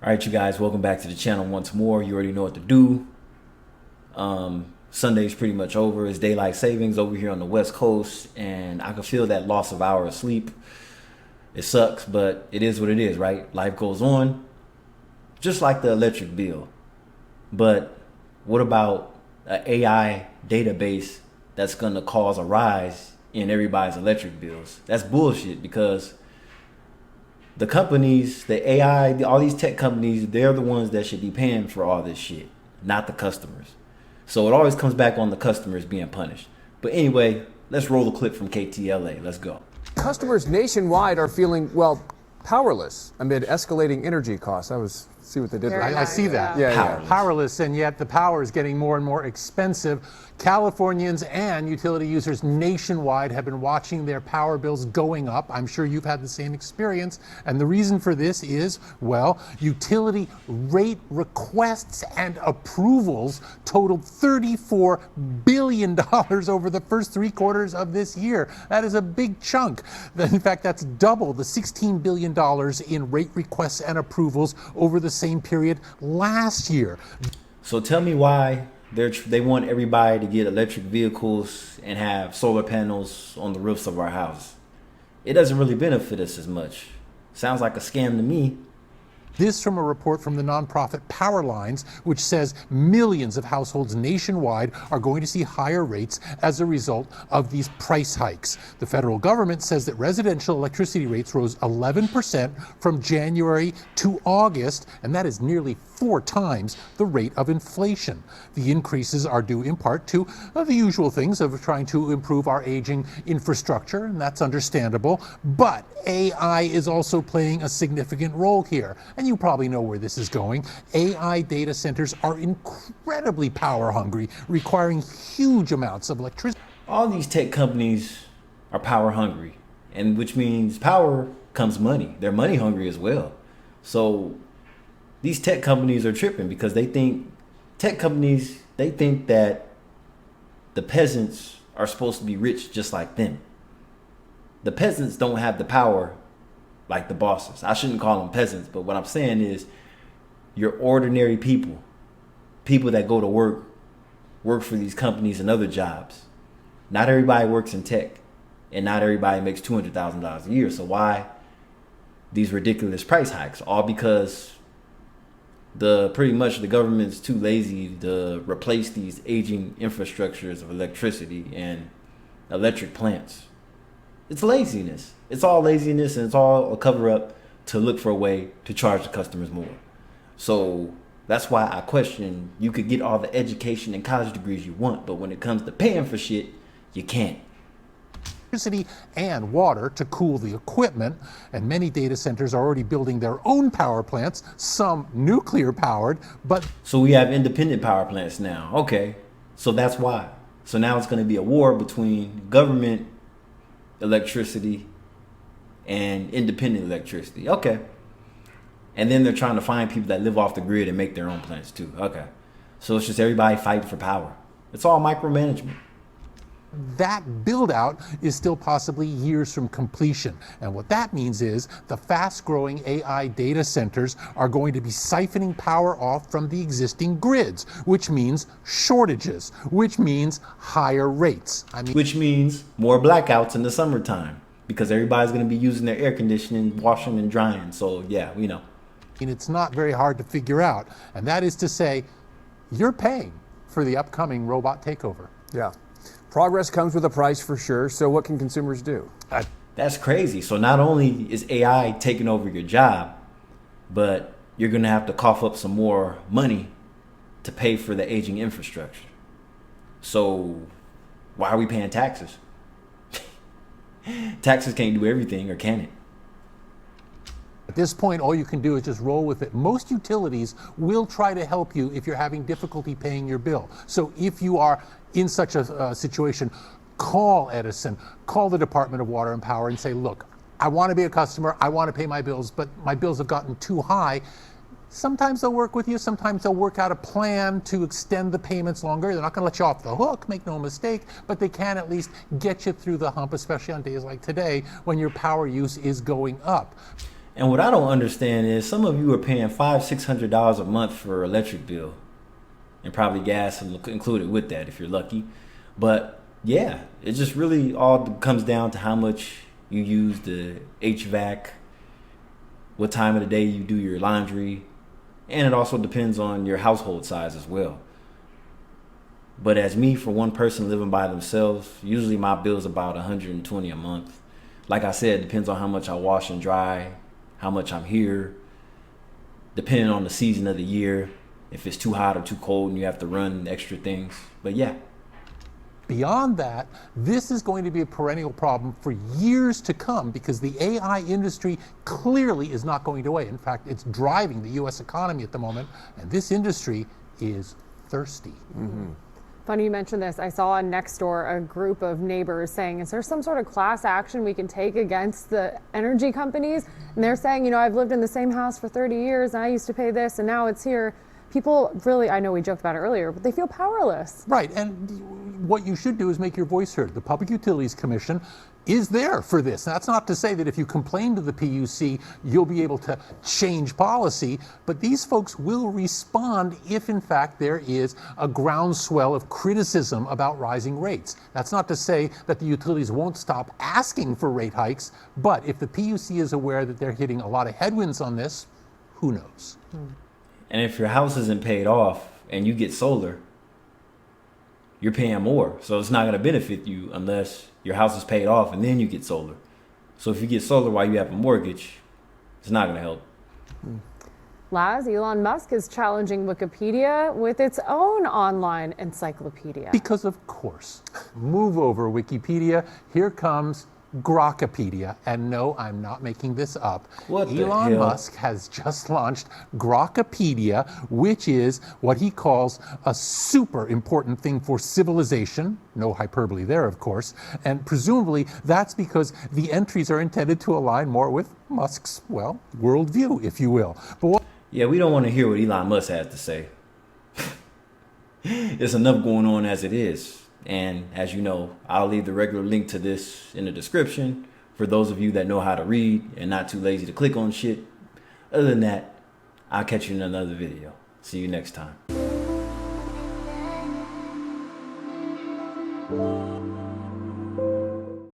All right, you guys, welcome back to the channel once more. You already know what to do. Sunday's pretty much over. It's daylight savings over here on the West Coast, and I can feel that loss of hour of sleep. It sucks, but it is what it is, right? Life goes on, just like the electric bill. But what about an AI database that's going to cause a rise in everybody's electric bills? That's bullshit, because the companies, the AI, all these tech companies, they're the ones that should be paying for all this shit, not the customers. So it always comes back on the customers being punished. But anyway, let's roll the clip from KTLA. Let's go. Customers nationwide are feeling, well, powerless amid escalating energy costs. See what they did there. I see that. Yeah. Powerless, and yet the power is getting more and more expensive. Californians and utility users nationwide have been watching their power bills going up. I'm sure you've had the same experience. And the reason for this is, well, utility rate requests and approvals totaled $34 billion over the first 3 quarters of this year. That is a big chunk. In fact, that's double the $16 billion in rate requests and approvals over the same period last year. So tell me why they want everybody to get electric vehicles and have solar panels on the roofs of our houses. It doesn't really benefit us as much. Sounds like a scam to me. This from a report from the nonprofit Power Lines, which says millions of households nationwide are going to see higher rates as a result of these price hikes. The federal government says that residential electricity rates rose 11% from January to August, and that is nearly 4 times the rate of inflation. The increases are due in part to the usual things of trying to improve our aging infrastructure, and that's understandable. But AI is also playing a significant role here. And you probably know where this is going. AI data centers are incredibly power hungry, requiring huge amounts of electricity. All these tech companies are power hungry, and which means power comes money. They're money hungry as well. So these tech companies are tripping because they think that the peasants are supposed to be rich just like them. The peasants don't have the power like the bosses. I shouldn't call them peasants, but what I'm saying is you're ordinary people that go to work for these companies and other jobs. Not everybody works in tech, and not everybody makes $200,000 a year. So why these ridiculous price hikes? All because pretty much the government's too lazy to replace these aging infrastructures of electricity and electric plants. It's laziness. It's all laziness, and it's all a cover up to look for a way to charge the customers more. So that's why I question, you could get all the education and college degrees you want, but when it comes to paying for shit, you can't. Electricity and water to cool the equipment, and many data centers are already building their own power plants, some nuclear powered, but so we have independent power plants now. Okay, so that's why. So now it's going to be a war between government electricity and independent electricity. Okay, and then they're trying to find people that live off the grid and make their own plants too. Okay, so it's just everybody fighting for power. It's all micromanagement. that build out is still possibly years from completion. And what that means is the fast-growing AI data centers are going to be siphoning power off from the existing grids, which means shortages, which means higher rates. Which means more blackouts in the summertime, because everybody's going to be using their air conditioning, washing and drying. So yeah, we know. It's not very hard to figure out, and that is to say, you're paying for the upcoming robot takeover. Yeah. Progress comes with a price for sure. So what can consumers do? That's crazy. So not only is AI taking over your job, but you're going to have to cough up some more money to pay for the aging infrastructure. So why are we paying taxes? Taxes can't do everything, or can it? At this point, all you can do is just roll with it. Most utilities will try to help you if you're having difficulty paying your bill. So if you are in such a situation, call Edison, call the Department of Water and Power and say, look, I want to be a customer, I want to pay my bills, but my bills have gotten too high. Sometimes they'll work with you, sometimes they'll work out a plan to extend the payments longer. They're not going to let you off the hook, make no mistake, but they can at least get you through the hump, especially on days like today when your power use is going up. And what I don't understand is some of you are paying $500-600 a month for electric bill, and probably gas included with that if you're lucky. But yeah, it just really all comes down to how much you use the HVAC, what time of the day you do your laundry, and it also depends on your household size as well. But as me, for one person living by themselves, usually my bill is about $120 a month. Like I said, it depends on how much I wash and dry, how much I'm here, depending on the season of the year, if it's too hot or too cold and you have to run extra things. But yeah. Beyond that, this is going to be a perennial problem for years to come because the AI industry clearly is not going away. In fact, it's driving the U.S. economy at the moment, and this industry is thirsty. Mm-hmm. Funny you mentioned this. I saw on Nextdoor a group of neighbors saying, is there some sort of class action we can take against the energy companies? And they're saying, you know, I've lived in the same house for 30 years and I used to pay this and now it's here. People really, I know we joked about it earlier, but they feel powerless. Right, and what you should do is make your voice heard. The Public Utilities Commission is there for this. That's not to say that if you complain to the PUC, you'll be able to change policy, but these folks will respond if, in fact, there is a groundswell of criticism about rising rates. That's not to say that the utilities won't stop asking for rate hikes, but if the PUC is aware that they're hitting a lot of headwinds on this, who knows? And if your house isn't paid off and you get solar, you're paying more. So it's not going to benefit you unless your house is paid off and then you get solar. So if you get solar while you have a mortgage, it's not going to help. Laz, Elon Musk is challenging Wikipedia with its own online encyclopedia. Because of course. Move over, Wikipedia. Here comes Grokipedia. And no, I'm not making this up. What the Elon hell? Musk has just launched Grokipedia, which is what he calls a super important thing for civilization. No hyperbole there, of course. And presumably that's because the entries are intended to align more with Musk's, well, worldview, if you will. But what Yeah, we don't want to hear what Elon Musk has to say. It's enough going on as it is. And as you know, I'll leave the regular link to this in the description for those of you that know how to read and not too lazy to click on shit. Other than that, I'll catch you in another video. See you next time.